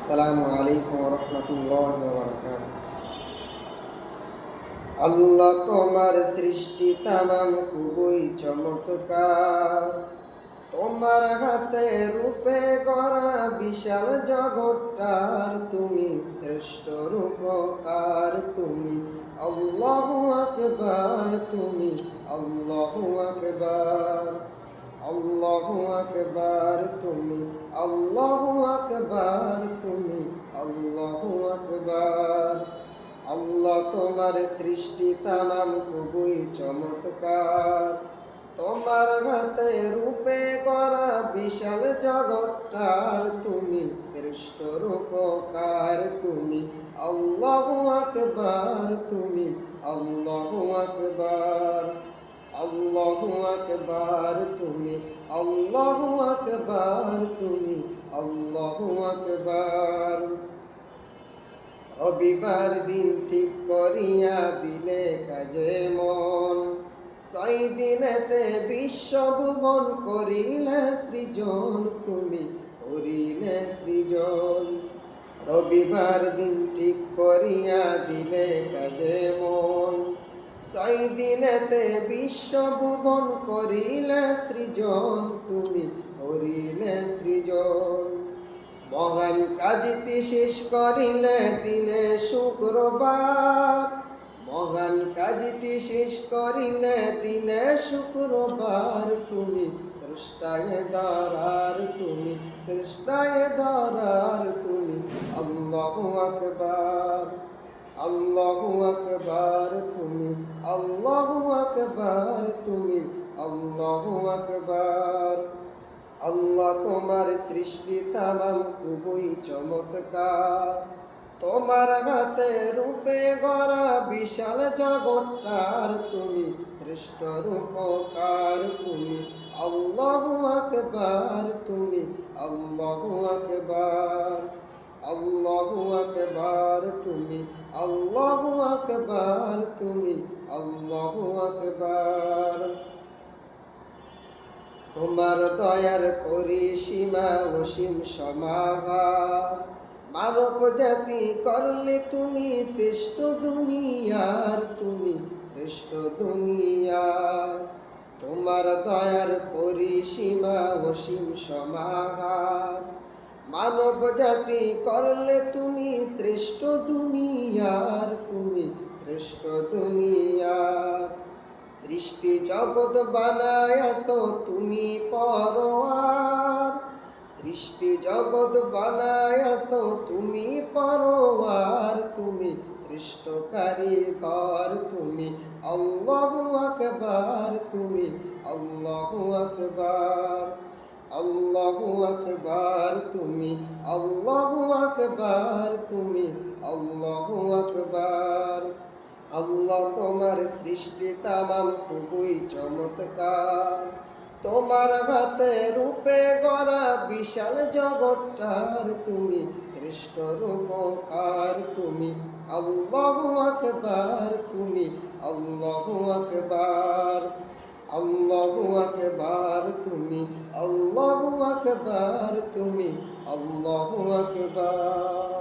আসসালামু আলাইকুম রহমতুল্লাহ বারাকাতুহু। আল্লাহ তোমার সৃষ্টি তামাম খুবই চমৎকার। তোমার হাতে রূপে গড়া বিশাল জগৎটার তুমি শ্রেষ্ঠ রূপকার। তুমি আল্লাহু আকবার, তুমি আল্লাহু আকবার, আল্লাহু আকবার, তুমি আল্লাহু আকবার, তুমি আল্লাহু আকবার। আল্লাহ তোমার সৃষ্টি তামাম খুবই চমৎকার। তোমার হাতে রূপে করা বিশাল জগৎটার তুমি শ্রেষ্ঠ রূপকার। তুমি আল্লাহু আকবার, তুমি আল্লাহু আকবার, আল্লাহু আকবার, তুমি আল্লাহু আকবার, তুমি আল্লাহু আকবার। রবিবার দিন ঠিক করিয়া দিলে কাজে মন, 6 দিনেতে বিশ্বভুবন করিলে সৃজন, তুমি করিলে সৃজন। রবিবার দিন ঠিক করিয়া দিলে কাজে মন, 6 দিনেতে বিশ্বভুবন করিলে সৃজন, তুমি করিলে সৃজন। মহান কাজটি শেষ করিলে দিনে শুক্রবার, মহান কাজটি শেষ করিলে দিনে শুক্রবার। তুমি স্রষ্টায় দারার, তুমি স্রষ্টায় দারার, তুমি আল্লাহু আকবার, আল্লাহু আকবার, তুমি আল্লাহু আকবার, তুমি আল্লাহু আকবার। আল্লাহ তোমার সৃষ্টি তামাম খুবই চমৎকার। তোমার হাতে রূপে গড়া বিশাল জগৎটার তুমি শ্রেষ্ঠ রূপকার। তুমি আল্লাহু আকবার, তুমি আল্লাহু আকবার, আল্লাহু আকবার, তুমি আল্লাহু আকবার, তুমি আল্লাহু আকবার। তোমার দয়ার পরিসীমা অসীম সমাহার, মানব জাতি করলে তুমি শ্রেষ্ঠ দুনিয়ার, তুমি শ্রেষ্ঠ দুনিয়ার। তোমার দয়ার পরিসীমা অসীম সমাহার, মানব জাতি করলে তুমি শ্রেষ্ঠ দুনিয়ার, তুমি শ্রেষ্ঠ দুনিয়ার। সৃষ্টি জগৎ বানায়াছ তুমি পরোয়ার, সৃষ্টি জগৎ বানায়াছ তুমি পরোয়ার। তুমি সৃষ্ট কারিগর, তুমি আল্লাহু আকবার, তুমি আল্লাহু আকবার, আল্লাহু আকবার, তুমি আল্লাহু আকবার, তুমি আল্লাহু আকবার। আল্লাহ তোমার সৃষ্টি তামাম খুবই চমৎকার। তোমার হাতে রূপে গড়া বিশাল জগৎটার তুমি শ্রেষ্ঠ রূপকার। তুমি আল্লাহু আকবার, তুমি আল্লাহু আকবার, আল্লাহু আকবার, তুমি আল্লাহু আকবার, তুমি আল্লাহু আকবার।